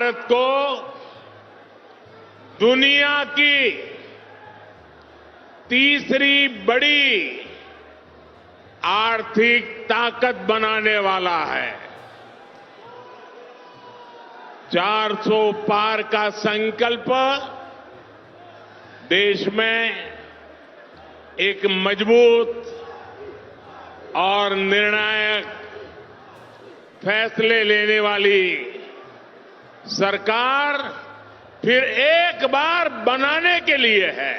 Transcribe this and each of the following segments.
भारत को दुनिया की तीसरी बड़ी आर्थिक ताकत बनाने वाला है। 400 पार का संकल्प देश में एक मजबूत और निर्णायक फैसले लेने वाली सरकार फिर एक बार बनाने के लिए है।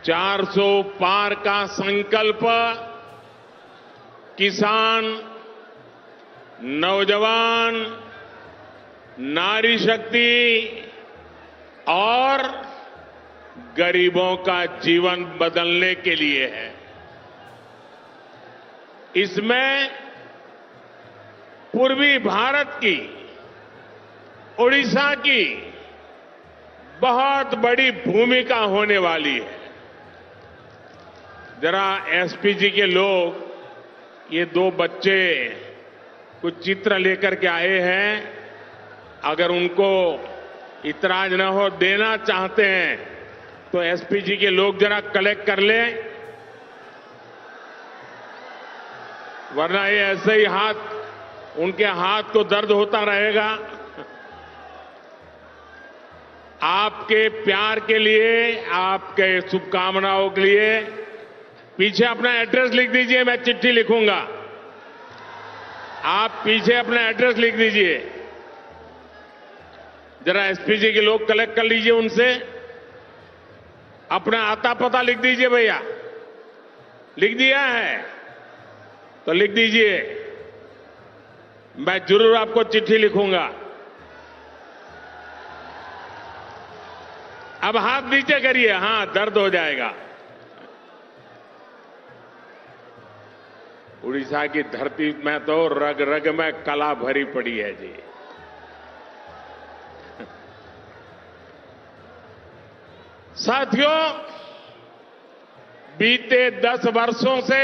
400 पार का संकल्प किसान, नौजवान, नारी शक्ति और गरीबों का जीवन बदलने के लिए है। इसमें पूर्वी भारत की, ओडिशा की बहुत बड़ी भूमिका होने वाली है। जरा एसपीजी के लोग, ये दो बच्चे कुछ चित्र लेकर के आए हैं, अगर उनको इतराज न हो, देना चाहते हैं तो एसपीजी के लोग जरा कलेक्ट कर लें, वरना ये ऐसे ही उनके हाथ को दर्द होता रहेगा। आपके प्यार के लिए, आपके शुभकामनाओं के लिए पीछे अपना एड्रेस लिख दीजिए, मैं चिट्ठी लिखूंगा। आप पीछे अपना एड्रेस लिख दीजिए। जरा एसपीजी के लोग कलेक्ट कर लीजिए उनसे, अपना आता पता लिख दीजिए। भैया लिख दिया है तो लिख दीजिए, मैं जरूर आपको चिट्ठी लिखूंगा। अब हाथ नीचे करिए, हां दर्द हो जाएगा। उड़ीसा की धरती में तो रग रग में कला भरी पड़ी है जी। साथियों, बीते 10 वर्षों से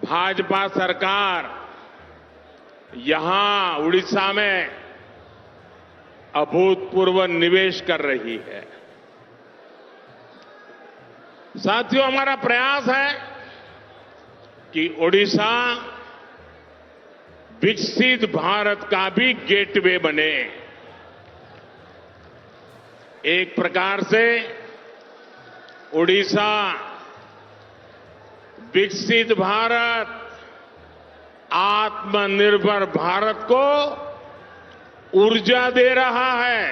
भाजपा सरकार यहां उड़ीसा में अभूतपूर्व निवेश कर रही है। साथियों, हमारा प्रयास है कि ओडिशा विकसित भारत का भी गेटवे बने। एक प्रकार से ओडिशा विकसित भारत, आत्मनिर्भर भारत को ऊर्जा दे रहा है।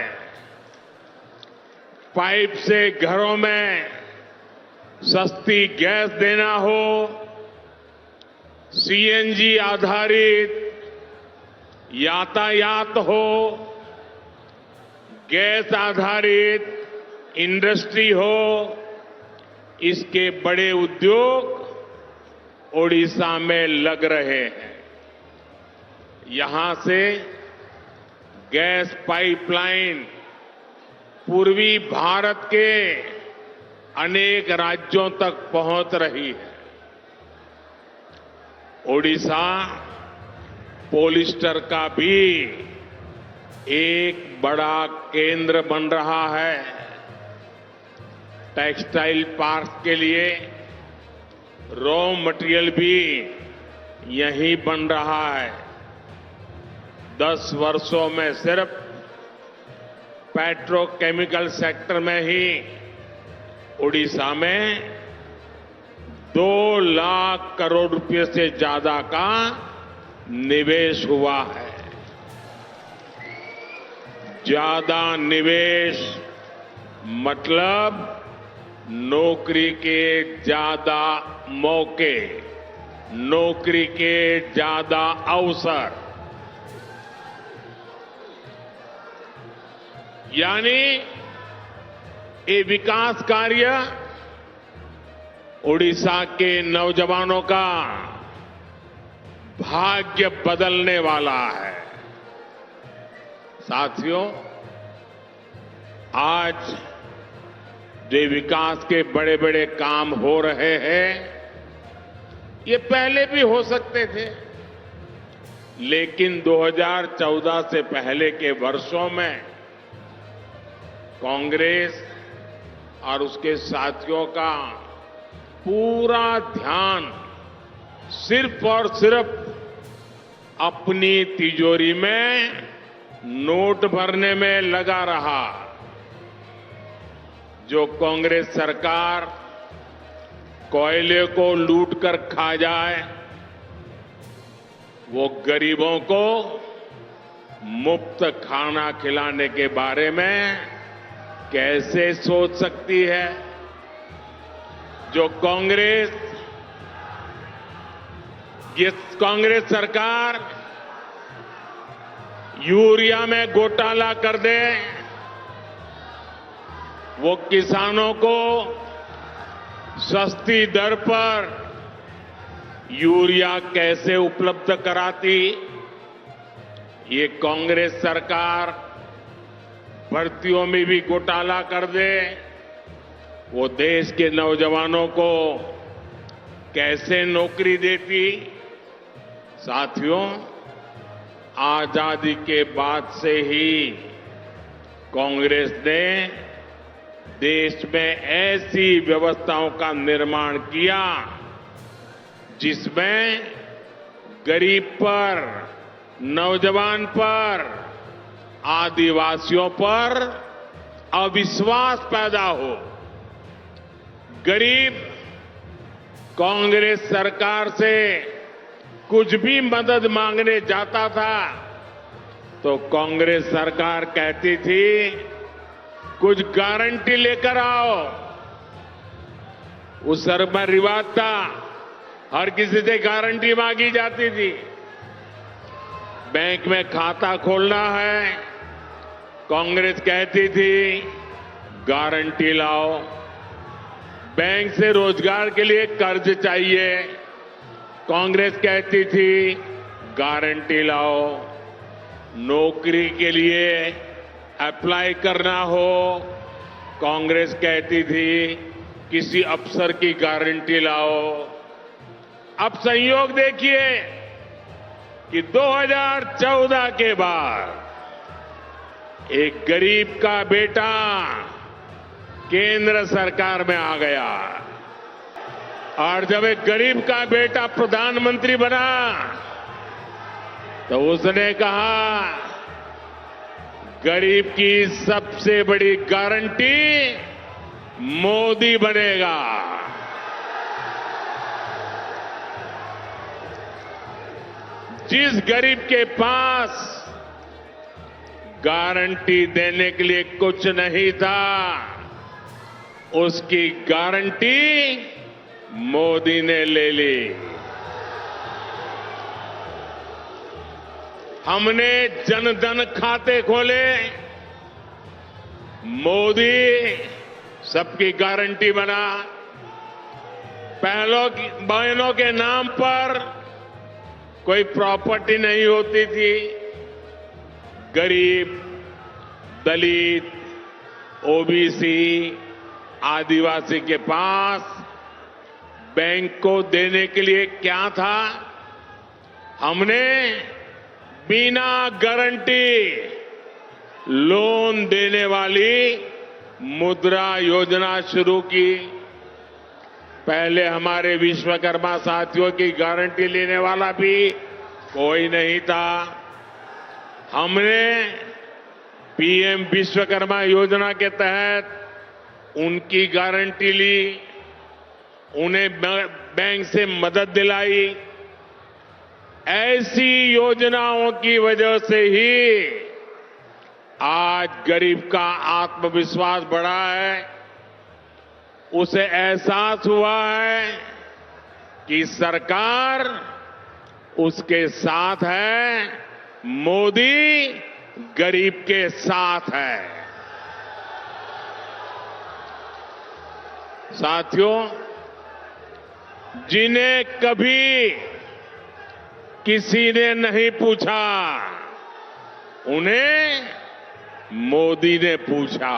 पाइप से घरों में सस्ती गैस देना हो, सीएनजी आधारित यातायात हो, गैस आधारित इंडस्ट्री हो, इसके बड़े उद्योग ओडिशा में लग रहे हैं। यहां से गैस पाइपलाइन पूर्वी भारत के अनेक राज्यों तक पहुंच रही है। ओडिशा पॉलिस्टर का भी एक बड़ा केंद्र बन रहा है। टेक्सटाइल पार्क के लिए रॉ मटेरियल भी यहीं बन रहा है। 10 वर्षों में सिर्फ पेट्रोकेमिकल सेक्टर में ही ओडिशा में 2 लाख करोड़ रुपए से ज्यादा का निवेश हुआ है। ज्यादा निवेश मतलब नौकरी के ज्यादा मौके, नौकरी के ज्यादा अवसर, यानी ये विकास कार्य ओडिशा के नौजवानों का भाग्य बदलने वाला है। साथियों, आज जो विकास के बड़े बड़े काम हो रहे हैं, ये पहले भी हो सकते थे, लेकिन 2014 से पहले के वर्षों में कांग्रेस और उसके साथियों का पूरा ध्यान सिर्फ और सिर्फ अपनी तिजोरी में नोट भरने में लगा रहा। जो कांग्रेस सरकार कोयले को लूट कर खा जाए, वो गरीबों को मुफ्त खाना खिलाने के बारे में कैसे सोच सकती है? जो कांग्रेस सरकार यूरिया में घोटाला कर दे, वो किसानों को सस्ती दर पर यूरिया कैसे उपलब्ध कराती? ये कांग्रेस सरकार भर्तियों में भी घोटाला कर दे, वो देश के नौजवानों को कैसे नौकरी देती? साथियों, आजादी के बाद से ही कांग्रेस ने देश में ऐसी व्यवस्थाओं का निर्माण किया जिसमें गरीब पर, नौजवान पर, आदिवासियों पर अविश्वास पैदा हो। गरीब कांग्रेस सरकार से कुछ भी मदद मांगने जाता था तो कांग्रेस सरकार कहती थी कुछ गारंटी लेकर आओ। उस समय रिवाज था, हर किसी से गारंटी मांगी जाती थी। बैंक में खाता खोलना है, कांग्रेस कहती थी गारंटी लाओ। बैंक से रोजगार के लिए कर्ज चाहिए, कांग्रेस कहती थी गारंटी लाओ। नौकरी के लिए अप्लाई करना हो, कांग्रेस कहती थी किसी अफसर की गारंटी लाओ। अब संयोग देखिए कि 2014 के बाद एक गरीब का बेटा केंद्र सरकार में आ गया और जब एक गरीब का बेटा प्रधानमंत्री बना तो उसने कहा गरीब की सबसे बड़ी गारंटी मोदी बनेगा। जिस गरीब के पास गारंटी देने के लिए कुछ नहीं था, उसकी गारंटी मोदी ने ले ली। हमने जन धन खाते खोले, मोदी सबकी गारंटी बना। बहनों के नाम पर कोई प्रॉपर्टी नहीं होती थी। गरीब, दलित, ओबीसी, आदिवासी के पास बैंक को देने के लिए क्या था? हमने बिना गारंटी लोन देने वाली मुद्रा योजना शुरू की। पहले हमारे विश्वकर्मा साथियों की गारंटी लेने वाला भी कोई नहीं था। हमने पीएम विश्वकर्मा योजना के तहत उनकी गारंटी ली, उन्हें बैंक से मदद दिलाई। ऐसी योजनाओं की वजह से ही आज गरीब का आत्मविश्वास बढ़ा है। उसे एहसास हुआ है कि सरकार उसके साथ है, मोदी गरीब के साथ है। साथियों, जिन्हें कभी किसी ने नहीं पूछा, उन्हें मोदी ने पूछा।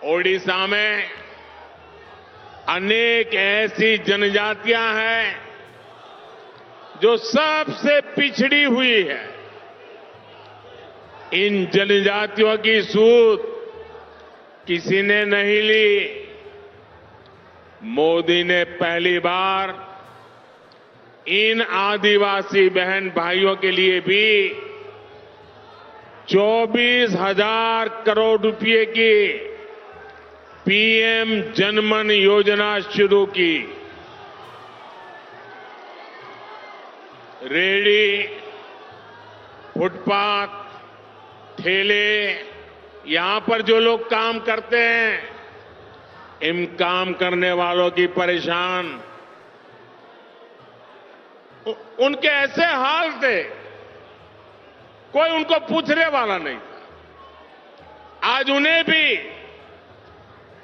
ओडिशा में अनेक ऐसी जनजातियां हैं जो सबसे पिछड़ी हुई है, इन जनजातियों की सूद किसी ने नहीं ली। मोदी ने पहली बार इन आदिवासी बहन भाइयों के लिए भी 24,000 करोड़ रुपए की पीएम जनमन योजना शुरू की। रेहड़ी, फुटपाथ, ठेले, यहां पर जो लोग काम करते हैं, इन काम करने वालों की परेशान, उनके ऐसे हाल थे, कोई उनको पूछने वाला नहीं था। आज उन्हें भी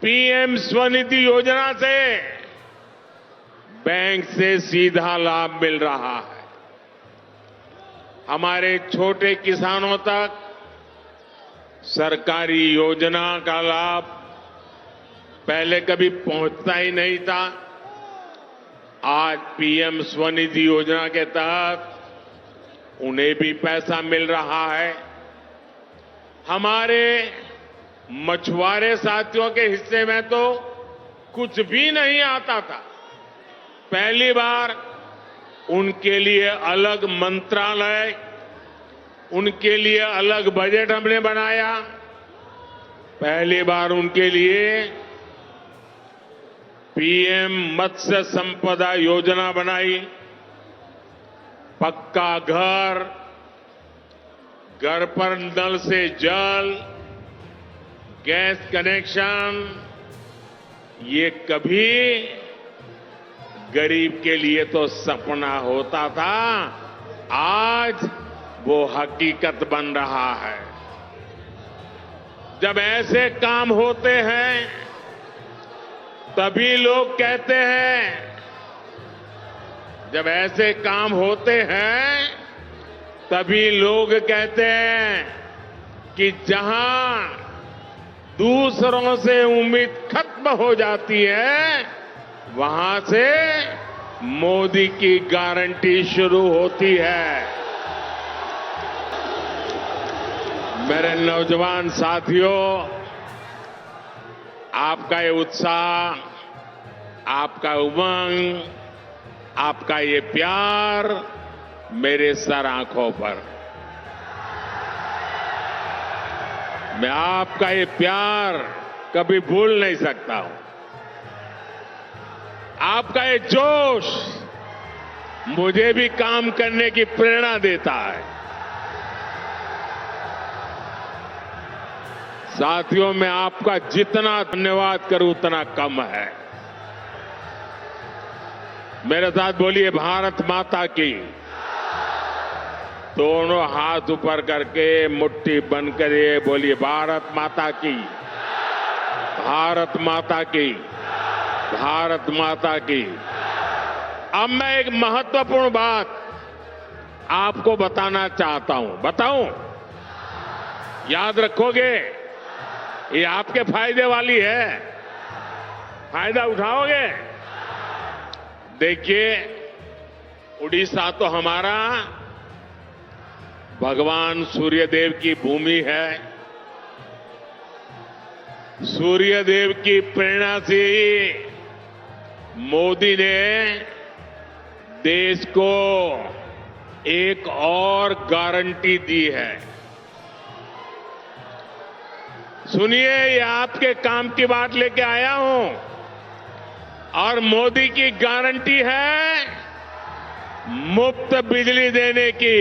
पीएम स्वनिधि योजना से बैंक से सीधा लाभ मिल रहा है। हमारे छोटे किसानों तक सरकारी योजना का लाभ पहले कभी पहुंचता ही नहीं था। आज पीएम स्वनिधि योजना के तहत उन्हें भी पैसा मिल रहा है। हमारे मछुआरे साथियों के हिस्से में तो कुछ भी नहीं आता था। पहली बार उनके लिए अलग मंत्रालय, उनके लिए अलग बजट हमने बनाया। पहली बार उनके लिए पीएम मत्स्य संपदा योजना बनाई। पक्का घर, घर पर नल से जल, गैस कनेक्शन, ये कभी गरीब के लिए तो सपना होता था, आज वो हकीकत बन रहा है। जब ऐसे काम होते हैं तभी लोग कहते हैं, जब ऐसे काम होते हैं तभी लोग कहते हैं कि जहां दूसरों से उम्मीद खत्म हो जाती है, वहां से मोदी की गारंटी शुरू होती है। मेरे नौजवान साथियों, आपका ये उत्साह, आपका उमंग, आपका ये प्यार मेरे सर आंखों पर। मैं आपका ये प्यार कभी भूल नहीं सकता हूं। आपका ये जोश मुझे भी काम करने की प्रेरणा देता है। साथियों, मैं आपका जितना धन्यवाद करूं उतना कम है। मेरे साथ बोलिए भारत माता की। दोनों हाथ ऊपर करके मुट्ठी बंद करिए, बोलिए भारत माता की, भारत माता की, भारत माता की। अब मैं एक महत्वपूर्ण बात आपको बताना चाहता हूं। बताऊं? याद रखोगे? ये आपके फायदे वाली है। फायदा उठाओगे? देखिए, उड़ीसा तो हमारा भगवान सूर्यदेव की भूमि है। सूर्यदेव की प्रेरणा से मोदी ने देश को एक और गारंटी दी है। सुनिए, ये आपके काम की बात लेके आया हूं और मोदी की गारंटी है मुफ्त बिजली देने की,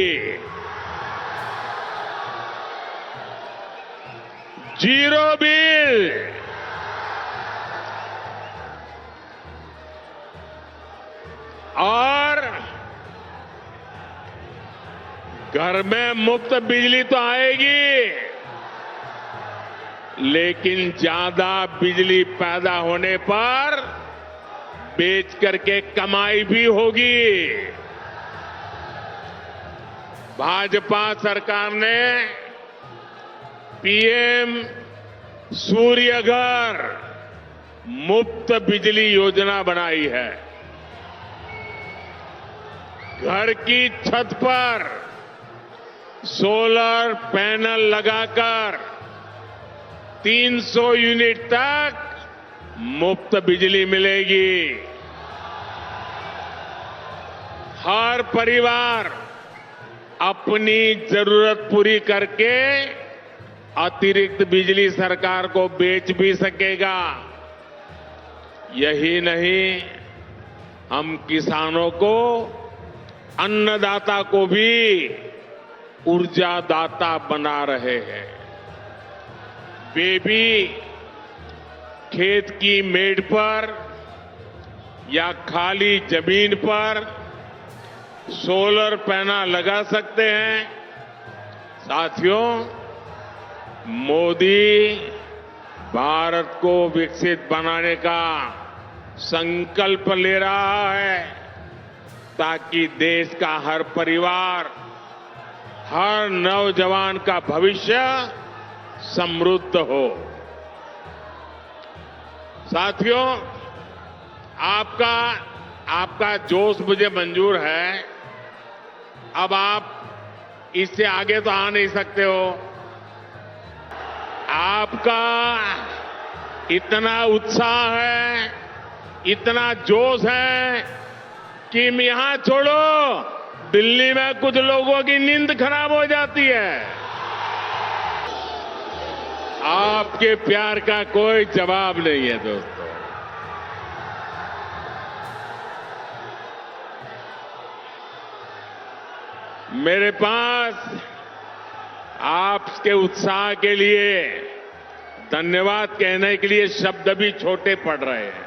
जीरो बिल। और घर में मुफ्त बिजली तो आएगी, लेकिन ज्यादा बिजली पैदा होने पर बेच करके कमाई भी होगी। भाजपा सरकार ने पीएम सूर्य घर मुफ्त बिजली योजना बनाई है। घर की छत पर सोलर पैनल लगाकर 300 यूनिट तक मुफ्त बिजली मिलेगी। हर परिवार अपनी जरूरत पूरी करके अतिरिक्त बिजली सरकार को बेच भी सकेगा। यही नहीं, हम किसानों को, अन्नदाता को भी ऊर्जादाता बना रहे हैं। वे भी खेत की मेड़ पर या खाली जमीन पर सोलर पैनल लगा सकते हैं। साथियों, मोदी भारत को विकसित बनाने का संकल्प ले रहा है ताकि देश का हर परिवार, हर नौजवान का भविष्य समृद्ध हो। साथियों, आपका जोश मुझे मंजूर है। अब आप इससे आगे तो आ नहीं सकते हो। आपका इतना उत्साह है, इतना जोश है कि यहां छोड़ो, दिल्ली में कुछ लोगों की नींद खराब हो जाती है। आपके प्यार का कोई जवाब नहीं है दोस्तों। मेरे पास आपके उत्साह के लिए धन्यवाद कहने के लिए शब्द भी छोटे पड़ रहे हैं।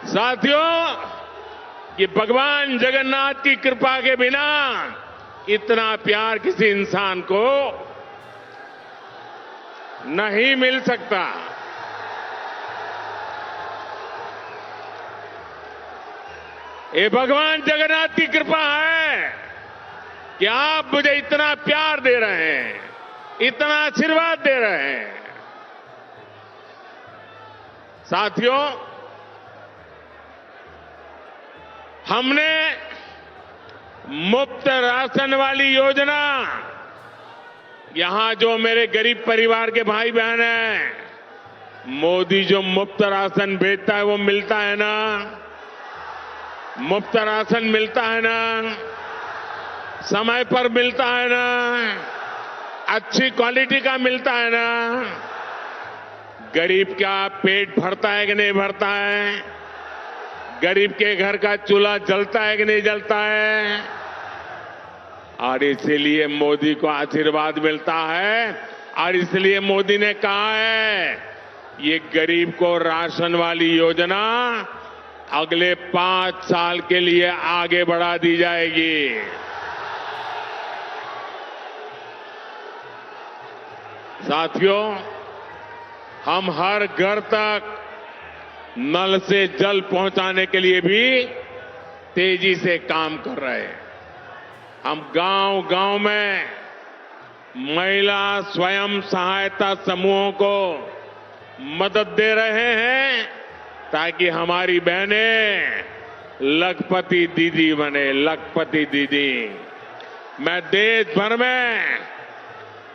साथियों, ये भगवान जगन्नाथ की कृपा के बिना इतना प्यार किसी इंसान को नहीं मिल सकता। ये भगवान जगन्नाथ की कृपा है कि आप मुझे इतना प्यार दे रहे हैं, इतना आशीर्वाद दे रहे हैं। साथियों, हमने मुफ्त राशन वाली योजना, यहां जो मेरे गरीब परिवार के भाई बहन हैं, मोदी जो मुफ्त राशन भेजता है वो मिलता है ना? मुफ्त राशन मिलता है ना? समय पर मिलता है ना? अच्छी क्वालिटी का मिलता है ना? गरीब का पेट भरता है कि नहीं भरता है? गरीब के घर का चूल्हा जलता है कि नहीं जलता है? और इसीलिए मोदी को आशीर्वाद मिलता है और इसलिए मोदी ने कहा है ये गरीब को राशन वाली योजना अगले 5 साल के लिए आगे बढ़ा दी जाएगी। साथियों, हम हर घर तक नल से जल पहुंचाने के लिए भी तेजी से काम कर रहे हैं। हम गांव-गांव में महिला स्वयं सहायता समूहों को मदद दे रहे हैं ताकि हमारी बहनें लखपति दीदी बने। लखपति दीदी, मैं देश भर में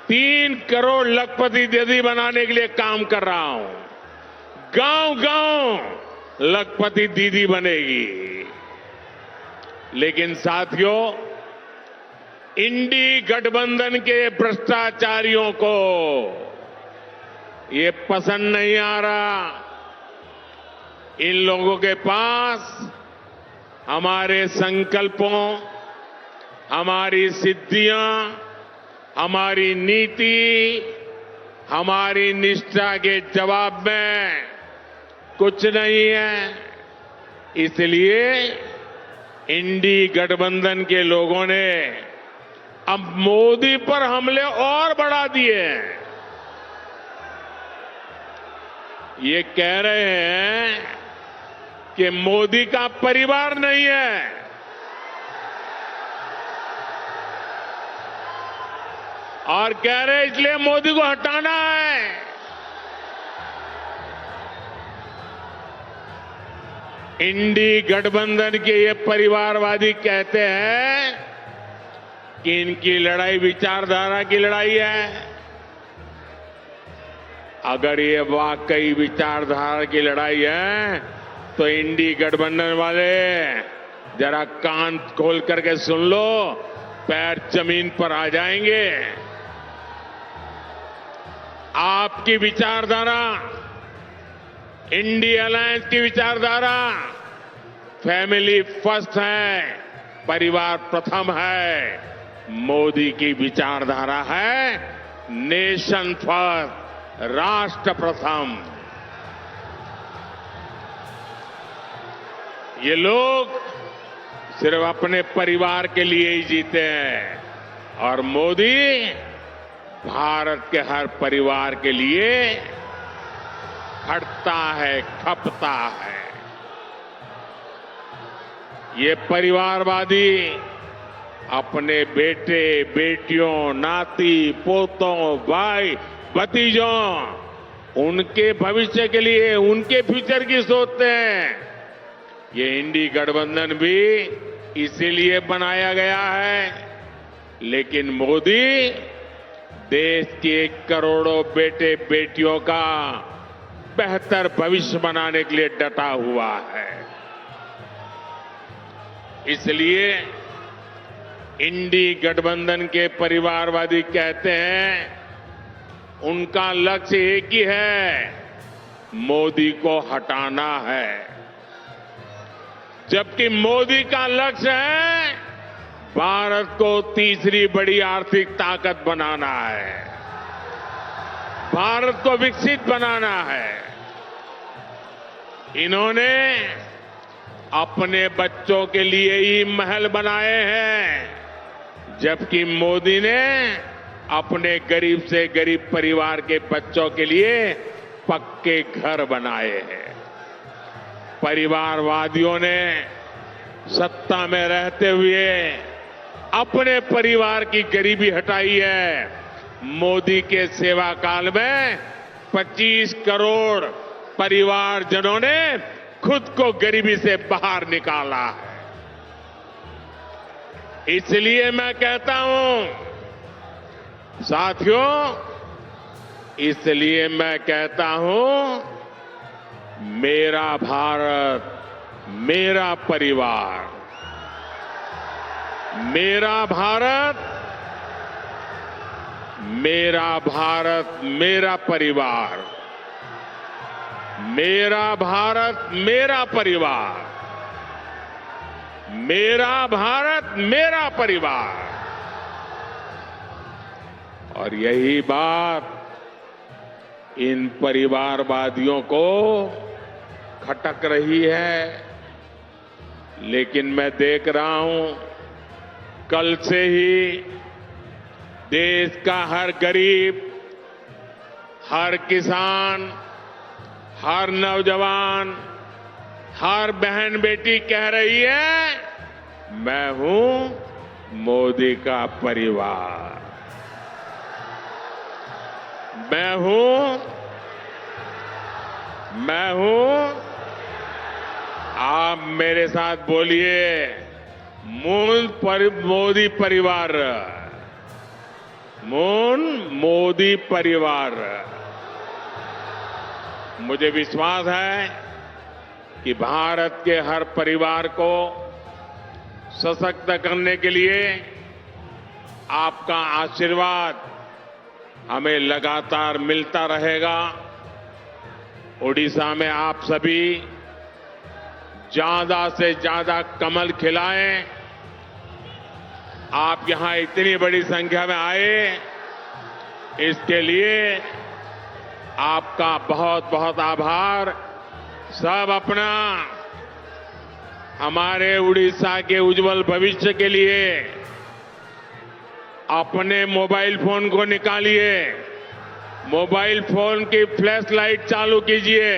3 करोड़ लखपति दीदी बनाने के लिए काम कर रहा हूं। गांव-गांव लखपति दीदी बनेगी। लेकिन साथियों, इंडी गठबंधन के भ्रष्टाचारियों को ये पसंद नहीं आ रहा। इन लोगों के पास हमारे संकल्पों, हमारी सिद्धियां, हमारी नीति, हमारी निष्ठा के जवाब में कुछ नहीं है। इसलिए इंडी गठबंधन के लोगों ने अब मोदी पर हमले और बढ़ा दिए हैं। ये कह रहे हैं कि मोदी का परिवार नहीं है। और कह रहे इसलिए मोदी को हटाना है। इंडी गठबंधन के ये परिवारवादी कहते हैं कि इनकी लड़ाई विचारधारा की लड़ाई है। अगर ये वाकई विचारधारा की लड़ाई है तो इंडी गठबंधन वाले जरा कान खोल करके सुन लो, पैर जमीन पर आ जाएंगे। आपकी विचारधारा, इंडी अलायंस की विचारधारा फैमिली फर्स्ट है, परिवार प्रथम है। मोदी की विचारधारा है नेशन फर्स्ट, राष्ट्र प्रथम। ये लोग सिर्फ अपने परिवार के लिए ही जीते हैं और मोदी भारत के हर परिवार के लिए खटता है, खपता है। ये परिवारवादी अपने बेटे, बेटियों, नाती, पोतों, भाई, भतीजों, उनके भविष्य के लिए, उनके फ्यूचर की सोचते हैं। ये इंडी गठबंधन भी इसीलिए बनाया गया है। लेकिन मोदी देश के करोड़ों बेटे बेटियों का बेहतर भविष्य बनाने के लिए डटा हुआ है। इसलिए इंडी गठबंधन के परिवारवादी कहते हैं उनका लक्ष्य एक ही है, मोदी को हटाना है। जबकि मोदी का लक्ष्य है भारत को तीसरी बड़ी आर्थिक ताकत बनाना है, भारत को विकसित बनाना है। इन्होंने अपने बच्चों के लिए ही महल बनाए हैं, जबकि मोदी ने अपने गरीब से गरीब परिवार के बच्चों के लिए पक्के घर बनाए हैं। परिवारवादियों ने सत्ता में रहते हुए अपने परिवार की गरीबी हटाई है। मोदी के सेवा काल में 25 करोड़ परिवारजनों ने खुद को गरीबी से बाहर निकाला है। इसलिए मैं कहता हूं साथियों, इसलिए मैं कहता हूं मेरा भारत, मेरा परिवार, मेरा भारत, मेरा भारत, मेरा परिवार, मेरा भारत, मेरा परिवार, मेरा भारत, मेरा परिवार। और यही बात इन परिवारवादियों को खटक रही है। लेकिन मैं देख रहा हूं कल से ही देश का हर गरीब, हर किसान, हर नौजवान, हर बहन बेटी कह रही है मैं हूं मोदी का परिवार, मैं हूं। आप मेरे साथ बोलिए मोदी परिवार, मोदी परिवार। मुझे विश्वास है कि भारत के हर परिवार को सशक्त करने के लिए आपका आशीर्वाद हमें लगातार मिलता रहेगा। ओडिशा में आप सभी ज्यादा से ज्यादा कमल खिलाएं। आप यहां इतनी बड़ी संख्या में आए, इसके लिए आपका बहुत बहुत आभार। सब अपना, हमारे उड़ीसा के उज्जवल भविष्य के लिए अपने मोबाइल फोन को निकालिए, मोबाइल फोन की फ्लैश लाइट चालू कीजिए।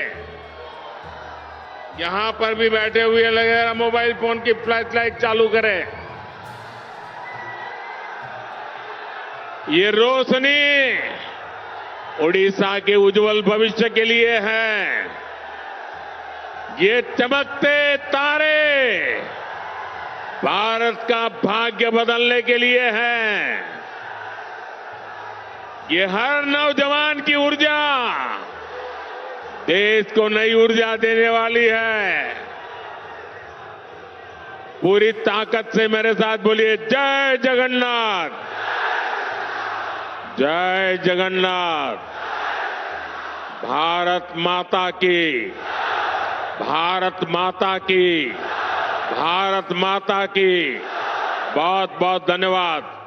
यहां पर भी बैठे हुए लगेगा मोबाइल फोन की फ्लैश लाइट चालू करें। ये रोशनी उड़ीसा के उज्जवल भविष्य के लिए है। ये चमकते तारे भारत का भाग्य बदलने के लिए हैं। ये हर नौजवान की ऊर्जा देश को नई ऊर्जा देने वाली है। पूरी ताकत से मेरे साथ बोलिए, जय जगन्नाथ, जय जगन्नाथ। भारत माता की, भारत माता की, भारत माता की। बहुत बहुत धन्यवाद।